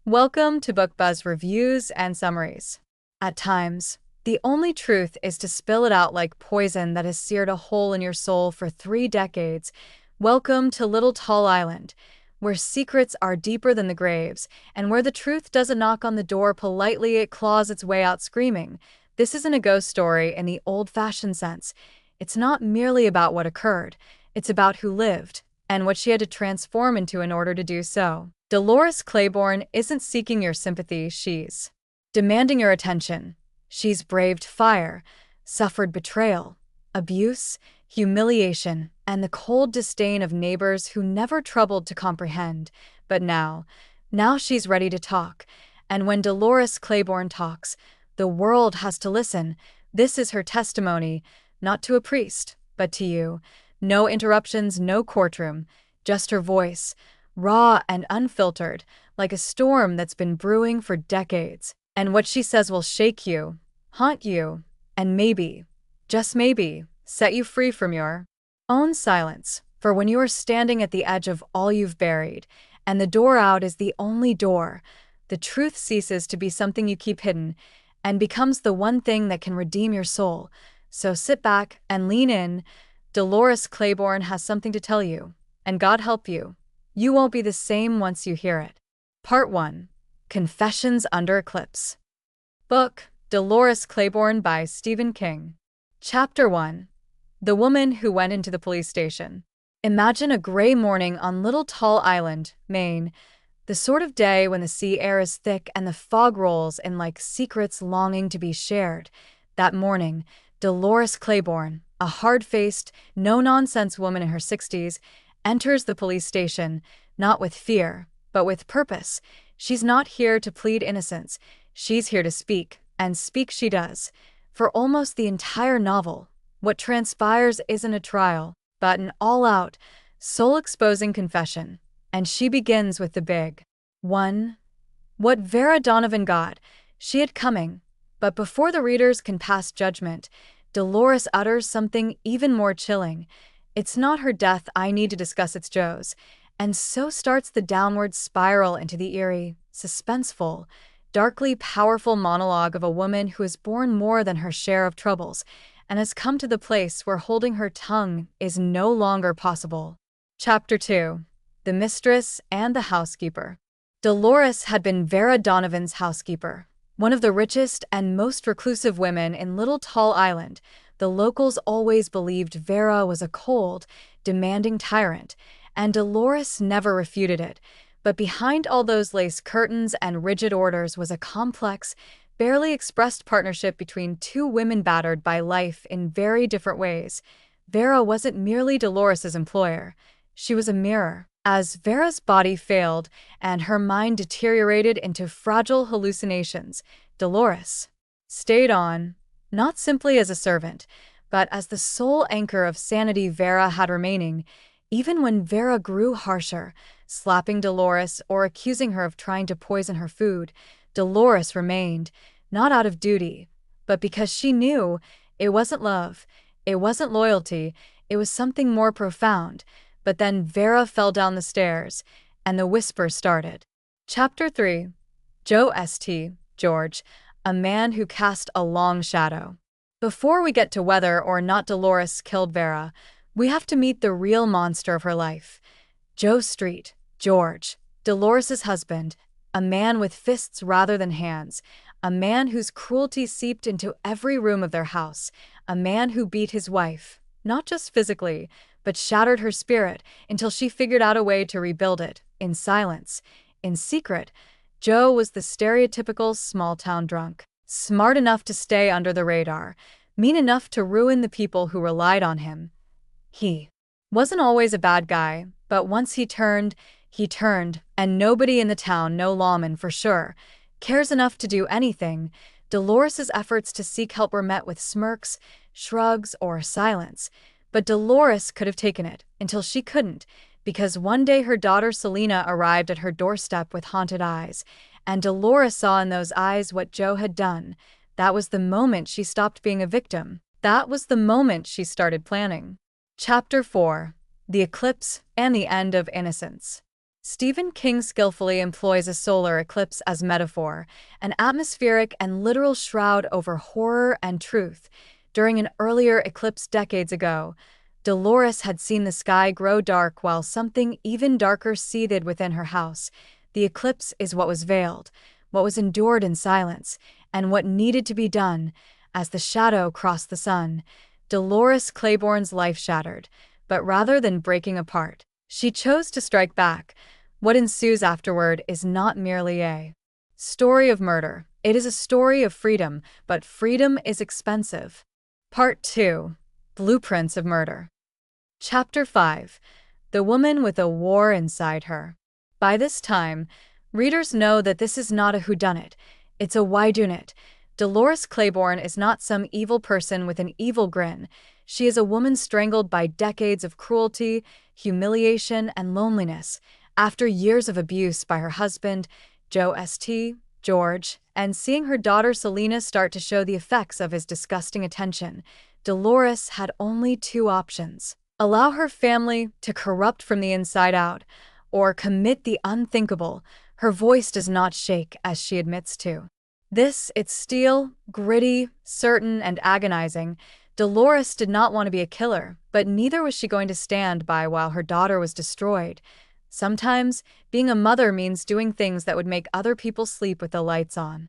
Welcome to BookBuzz reviews and summaries. At times, the only truth is to spill it out like poison that has seared a hole in your soul for 3 decades. Welcome to Little Tall Island, where secrets are deeper than the graves, and where the truth doesn't knock on the door politely, it claws its way out screaming. This isn't a ghost story in the old-fashioned sense. It's not merely about what occurred, it's about who lived, and what she had to transform into in order to do so. Dolores Claiborne isn't seeking your sympathy, she's demanding your attention. She's braved fire, suffered betrayal, abuse, humiliation, and the cold disdain of neighbors who never troubled to comprehend. But now she's ready to talk. And when Dolores Claiborne talks, the world has to listen. This is her testimony, not to a priest, but to you. No interruptions, no courtroom, just her voice, raw and unfiltered, like a storm that's been brewing for decades. And what she says will shake you, haunt you, and maybe, just maybe, set you free from your own silence. For when you are standing at the edge of all you've buried, and the door out is the only door, the truth ceases to be something you keep hidden, and becomes the one thing that can redeem your soul. So sit back and lean in. Dolores Claiborne has something to tell you, and God help you. You won't be the same once you hear it. Part 1. Confessions Under Eclipse. Book, Dolores Claiborne by Stephen King. Chapter 1. The Woman Who Went into the Police Station. Imagine a gray morning on Little Tall Island, Maine. The sort of day when the sea air is thick and the fog rolls in like secrets longing to be shared. That morning, Dolores Claiborne, a hard-faced, no-nonsense woman in her 60s, enters the police station, not with fear, but with purpose. She's not here to plead innocence. She's here to speak, and speak she does. For almost the entire novel, what transpires isn't a trial, but an all-out, soul-exposing confession. And she begins with the big one. What Vera Donovan got, she had coming. But before the readers can pass judgment, Dolores utters something even more chilling. It's not her death I need to discuss, it's Joe's. And so starts the downward spiral into the eerie, suspenseful, darkly powerful monologue of a woman who has borne more than her share of troubles and has come to the place where holding her tongue is no longer possible. Chapter 2. The Mistress and the Housekeeper. Dolores had been Vera Donovan's housekeeper, one of the richest and most reclusive women in Little Tall Island. The locals always believed Vera was a cold, demanding tyrant, and Dolores never refuted it. But behind all those lace curtains and rigid orders was a complex, barely expressed partnership between two women battered by life in very different ways. Vera wasn't merely Dolores's employer. She was a mirror. As Vera's body failed and her mind deteriorated into fragile hallucinations, Dolores stayed on, not simply as a servant, but as the sole anchor of sanity Vera had remaining. Even when Vera grew harsher, slapping Dolores or accusing her of trying to poison her food, Dolores remained, not out of duty, but because she knew it wasn't love, it wasn't loyalty, it was something more profound. But then Vera fell down the stairs, and the whisper started. Chapter 3. Joe St. George, a man who cast a long shadow. Before we get to whether or not Dolores killed Vera, we have to meet the real monster of her life. Joe St. George, Dolores's husband, a man with fists rather than hands, a man whose cruelty seeped into every room of their house, a man who beat his wife, not just physically, but shattered her spirit until she figured out a way to rebuild it, in silence, in secret. Joe was the stereotypical small-town drunk, smart enough to stay under the radar, mean enough to ruin the people who relied on him. He wasn't always a bad guy, but once he turned, and nobody in the town, no lawman for sure, cares enough to do anything. Dolores's efforts to seek help were met with smirks, shrugs, or silence. But Dolores could have taken it, until she couldn't, because one day her daughter Selena arrived at her doorstep with haunted eyes, and Dolores saw in those eyes what Joe had done. That was the moment she stopped being a victim. That was the moment she started planning. Chapter 4. The Eclipse and the End of Innocence. Stephen King skillfully employs a solar eclipse as metaphor, an atmospheric and literal shroud over horror and truth. During an earlier eclipse decades ago, Dolores had seen the sky grow dark while something even darker seethed within her house. The eclipse is what was veiled, what was endured in silence, and what needed to be done. As the shadow crossed the sun, Dolores Claiborne's life shattered, but rather than breaking apart, she chose to strike back. What ensues afterward is not merely a story of murder. It is a story of freedom, but freedom is expensive. Part 2. Blueprints of Murder. Chapter 5. The Woman with a War Inside Her. By this time, readers know that this is not a whodunit, it's a whydunit. Dolores Claiborne is not some evil person with an evil grin. She is a woman strangled by decades of cruelty, humiliation, and loneliness. After years of abuse by her husband, George, and seeing her daughter Selena start to show the effects of his disgusting attention, Dolores had only two options: allow her family to corrupt from the inside out, or commit the unthinkable. Her voice does not shake as she admits to it's steel, gritty, certain, and agonizing. Dolores did not want to be a killer, but neither was she going to stand by while her daughter was destroyed. Sometimes, being a mother means doing things that would make other people sleep with the lights on.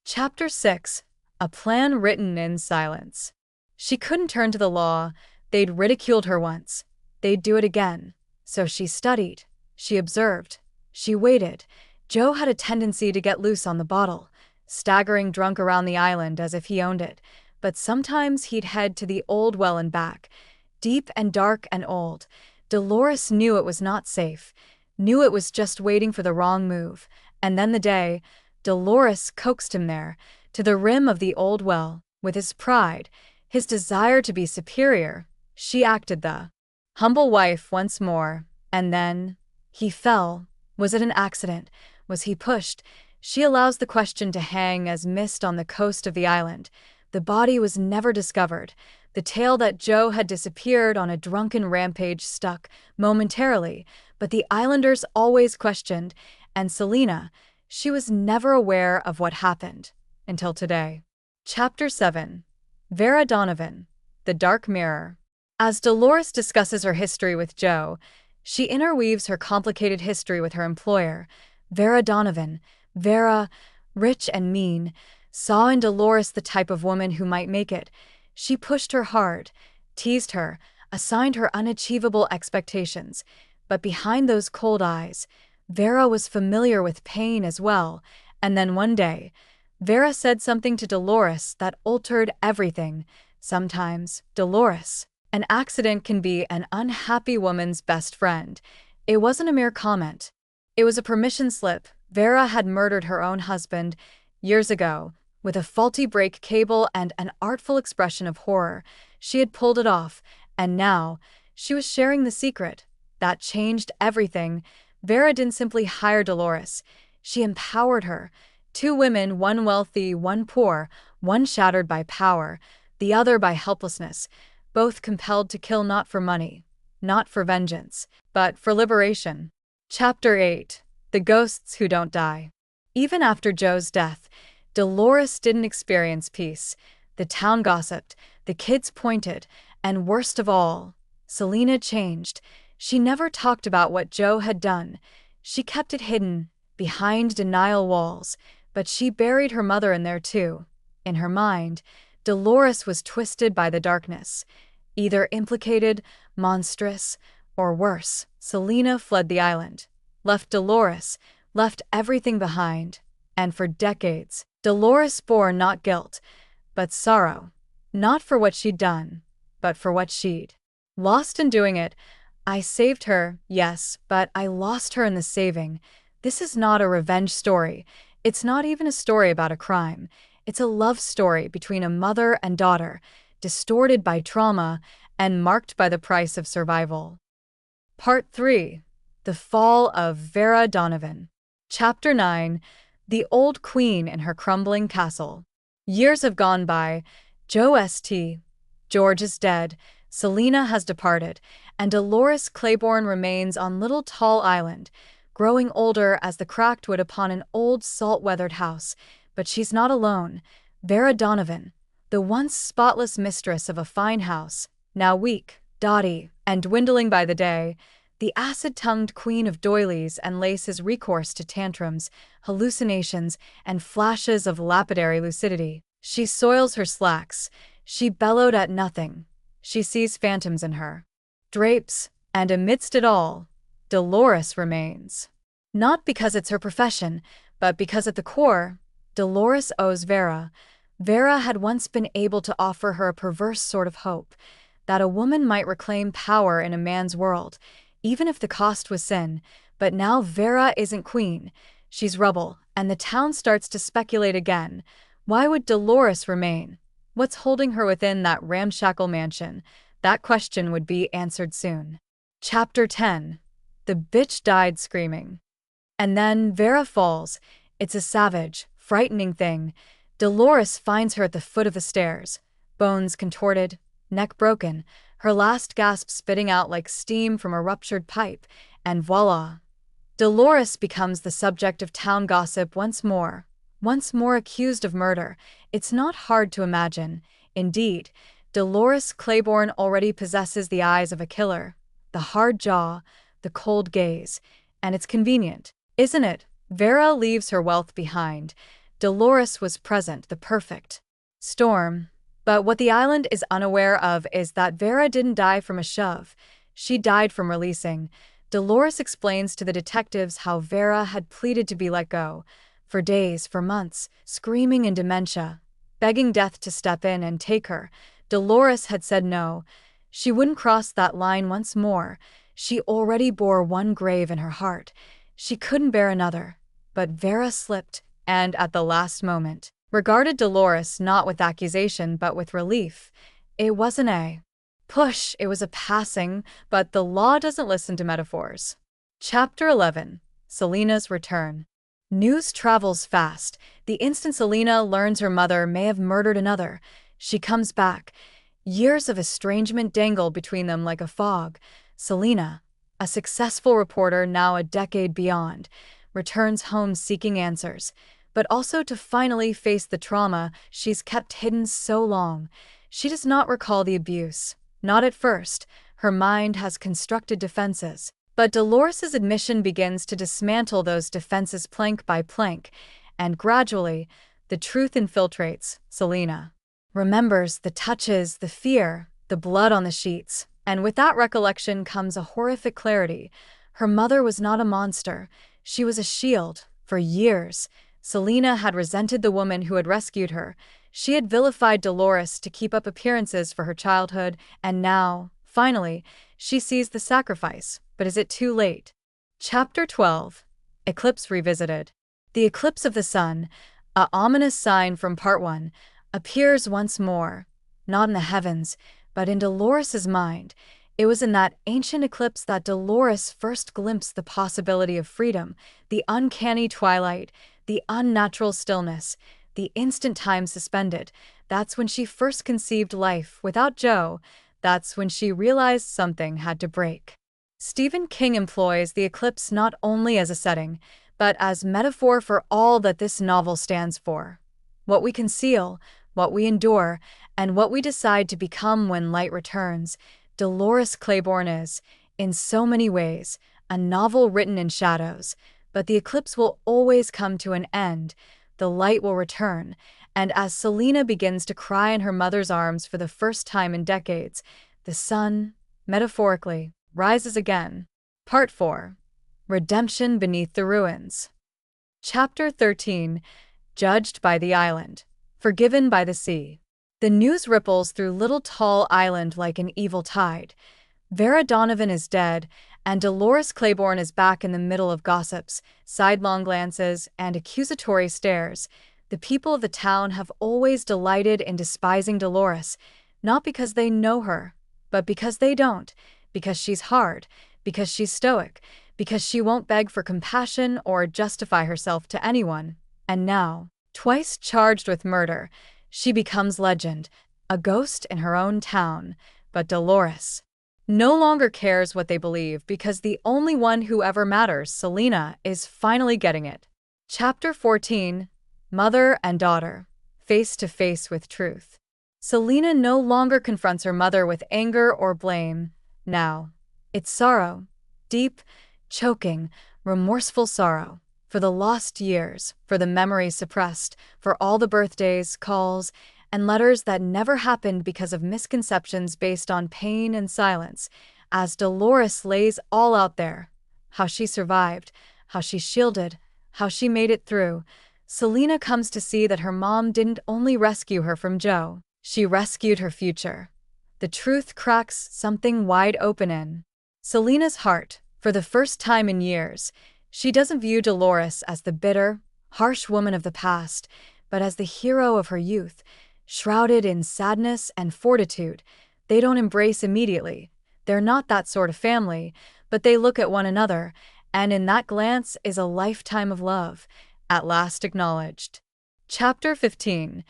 Chapter 6. A Plan Written in Silence. She couldn't turn to the law. They'd ridiculed her once. They'd do it again. So she studied. She observed. She waited. Joe had a tendency to get loose on the bottle, staggering drunk around the island as if he owned it. But sometimes he'd head to the old well and back, deep and dark and old. Dolores knew it was not safe, knew it was just waiting for the wrong move. And then the day, Dolores coaxed him there, to the rim of the old well, with his pride, his desire to be superior. She acted the humble wife once more, and then he fell. Was it an accident? Was he pushed? She allows the question to hang as mist on the coast of the island. The body was never discovered. The tale that Joe had disappeared on a drunken rampage stuck momentarily, but the islanders always questioned, and Selena, she was never aware of what happened until today. Chapter 7. Vera Donovan, The Dark Mirror. As Dolores discusses her history with Joe, she interweaves her complicated history with her employer. Vera Donovan, Vera, rich and mean, saw in Dolores the type of woman who might make it. She pushed her hard, teased her, assigned her unachievable expectations. But behind those cold eyes, Vera was familiar with pain as well. And then one day, Vera said something to Dolores that altered everything. Sometimes, Dolores, an accident can be an unhappy woman's best friend. It wasn't a mere comment. It was a permission slip. Vera had murdered her own husband years ago. With a faulty brake cable and an artful expression of horror, she had pulled it off, and now she was sharing the secret. That changed everything. Vera didn't simply hire Dolores. She empowered her. Two women, one wealthy, one poor, one shattered by power, the other by helplessness, both compelled to kill not for money, not for vengeance, but for liberation. Chapter 8. The Ghosts Who Don't Die. Even after Joe's death, Dolores didn't experience peace. The town gossiped, the kids pointed, and worst of all, Selena changed. She never talked about what Joe had done. She kept it hidden, behind denial walls, but she buried her mother in there too. In her mind, Dolores was twisted by the darkness, either implicated, monstrous, or worse. Selena fled the island, left Dolores, left everything behind, and for decades, Dolores bore not guilt, but sorrow. Not for what she'd done, but for what she'd lost in doing it. I saved her, yes, but I lost her in the saving. This is not a revenge story. It's not even a story about a crime. It's a love story between a mother and daughter, distorted by trauma and marked by the price of survival. Part 3. The Fall of Vera Donovan. Chapter 9. The Old Queen in Her Crumbling Castle. Years have gone by. George is dead. Selena has departed, and Dolores Claiborne remains on Little Tall Island, growing older as the cracked wood upon an old salt-weathered house. But she's not alone. Vera Donovan, the once spotless mistress of a fine house, now weak, dotty, and dwindling by the day, the acid-tongued queen of doilies and laces recourse to tantrums, hallucinations, and flashes of lapidary lucidity. She soils her slacks. She bellowed at nothing. She sees phantoms in her drapes, and amidst it all, Dolores remains. Not because it's her profession, but because at the core, Dolores owes Vera. Vera had once been able to offer her a perverse sort of hope, that a woman might reclaim power in a man's world, even if the cost was sin. But now Vera isn't queen. She's rubble, and the town starts to speculate again. Why would Dolores remain? What's holding her within that ramshackle mansion? That question would be answered soon. Chapter 10. The bitch died screaming. And then Vera falls. It's a savage, frightening thing. Dolores finds her at the foot of the stairs, bones contorted, neck broken, her last gasp spitting out like steam from a ruptured pipe, and voila! Dolores becomes the subject of town gossip once more accused of murder. It's not hard to imagine. Indeed, Dolores Claiborne already possesses the eyes of a killer, the hard jaw, the cold gaze, and it's convenient, isn't it? Vera leaves her wealth behind. Dolores was present, the perfect storm. But what the island is unaware of is that Vera didn't die from a shove. She died from releasing. Dolores explains to the detectives how Vera had pleaded to be let go. For days, for months, screaming in dementia, begging death to step in and take her. Dolores had said no. She wouldn't cross that line once more. She already bore one grave in her heart. She couldn't bear another. But Vera slipped, and at the last moment, regarded Dolores not with accusation but with relief. It wasn't a push, it was a passing, but the law doesn't listen to metaphors. Chapter 11. Selena's Return. News travels fast. The instant Selena learns her mother may have murdered another, she comes back. Years of estrangement dangle between them like a fog. Selena, a successful reporter now a decade beyond, returns home seeking answers, but also to finally face the trauma she's kept hidden so long. She does not recall the abuse. Not at first. Her mind has constructed defenses. But Dolores's admission begins to dismantle those defenses plank by plank, and gradually, the truth infiltrates. Selena remembers the touches, the fear, the blood on the sheets, and with that recollection comes a horrific clarity. Her mother was not a monster. She was a shield. For years, Selena had resented the woman who had rescued her. She had vilified Dolores to keep up appearances for her childhood, and now, finally, she sees the sacrifice. But is it too late? Chapter 12. Eclipse Revisited. The eclipse of the sun, a ominous sign from Part 1, appears once more, not in the heavens, but in Dolores's mind. It was in that ancient eclipse that Dolores first glimpsed the possibility of freedom, the uncanny twilight, the unnatural stillness, the instant time suspended. That's when she first conceived life without Joe. That's when she realized something had to break. Stephen King employs the eclipse not only as a setting, but as metaphor for all that this novel stands for. What we conceal, what we endure, and what we decide to become when light returns. Dolores Claiborne is, in so many ways, a novel written in shadows, but the eclipse will always come to an end. The light will return, and as Selena begins to cry in her mother's arms for the first time in decades, the sun, metaphorically, rises again. Part 4. Redemption Beneath the Ruins. Chapter 13. Judged by the Island. Forgiven by the Sea. The news ripples through Little Tall Island like an evil tide. Vera Donovan is dead, and Dolores Claiborne is back in the middle of gossips, sidelong glances, and accusatory stares. The people of the town have always delighted in despising Dolores, not because they know her, but because they don't. Because she's hard, because she's stoic, because she won't beg for compassion or justify herself to anyone. And now, twice charged with murder, she becomes legend, a ghost in her own town. But Dolores no longer cares what they believe because the only one who ever matters, Selena, is finally getting it. Chapter 14. Mother and Daughter, Face to Face with Truth. Selena no longer confronts her mother with anger or blame. Now, it's sorrow. Deep, choking, remorseful sorrow. For the lost years, for the memories suppressed, for all the birthdays, calls, and letters that never happened because of misconceptions based on pain and silence, as Dolores lays all out there. How she survived, how she shielded, how she made it through. Selena comes to see that her mom didn't only rescue her from Joe, she rescued her future. The truth cracks something wide open in Selena's heart. For the first time in years, she doesn't view Dolores as the bitter, harsh woman of the past, but as the hero of her youth, shrouded in sadness and fortitude. They don't embrace immediately. They're not that sort of family, but they look at one another, and in that glance is a lifetime of love, at last acknowledged. Chapter 15.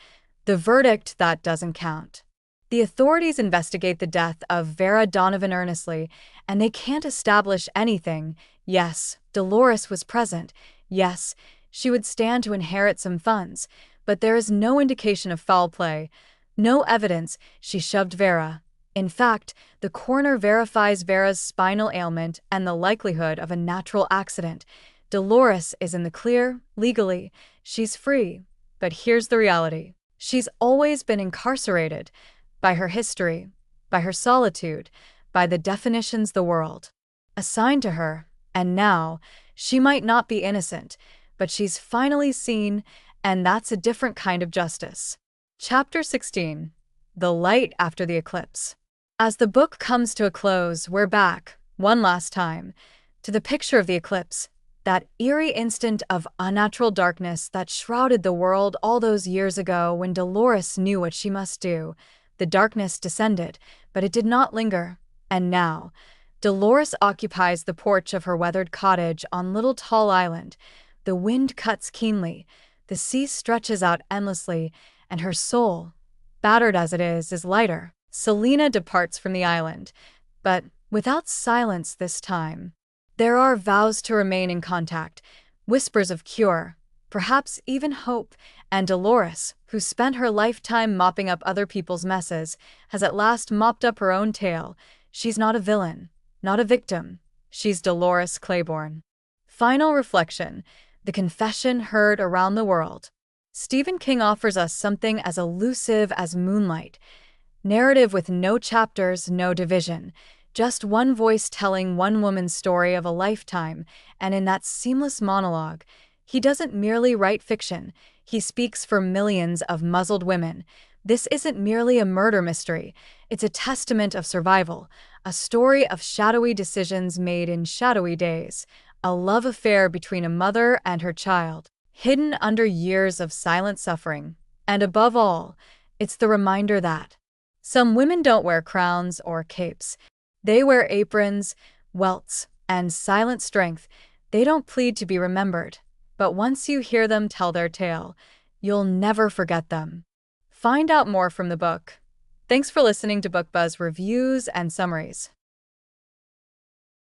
The Verdict That Doesn't Count. The authorities investigate the death of Vera Donovan earnestly, and they can't establish anything. Yes, Dolores was present. Yes, she would stand to inherit some funds, but there is no indication of foul play. No evidence she shoved Vera. In fact, the coroner verifies Vera's spinal ailment and the likelihood of a natural accident. Dolores is in the clear, legally. She's free. But here's the reality. She's always been incarcerated. By her history, by her solitude, by the definitions the world assigned to her. And now, she might not be innocent, but she's finally seen, and that's a different kind of justice. Chapter 16. The Light After the Eclipse. As the book comes to a close, we're back, one last time, to the picture of the eclipse, that eerie instant of unnatural darkness that shrouded the world all those years ago when Dolores knew what she must do. The darkness descended, but it did not linger. And now, Dolores occupies the porch of her weathered cottage on Little Tall Island. The wind cuts keenly, the sea stretches out endlessly, and her soul, battered as it is lighter. Selena departs from the island, but without silence this time. There are vows to remain in contact, whispers of cure, perhaps even hope, and Dolores, who spent her lifetime mopping up other people's messes, has at last mopped up her own tail. She's not a villain, not a victim. She's Dolores Claiborne. Final reflection. The confession heard around the world. Stephen King offers us something as elusive as moonlight. Narrative with no chapters, no division. Just one voice telling one woman's story of a lifetime, and in that seamless monologue, he doesn't merely write fiction, he speaks for millions of muzzled women. This isn't merely a murder mystery, it's a testament of survival, a story of shadowy decisions made in shadowy days, a love affair between a mother and her child, hidden under years of silent suffering. And above all, it's the reminder that some women don't wear crowns or capes. They wear aprons, welts, and silent strength. They don't plead to be remembered. But once you hear them tell their tale, you'll never forget them. Find out more from the book. Thanks for listening to BookBuzz reviews and summaries.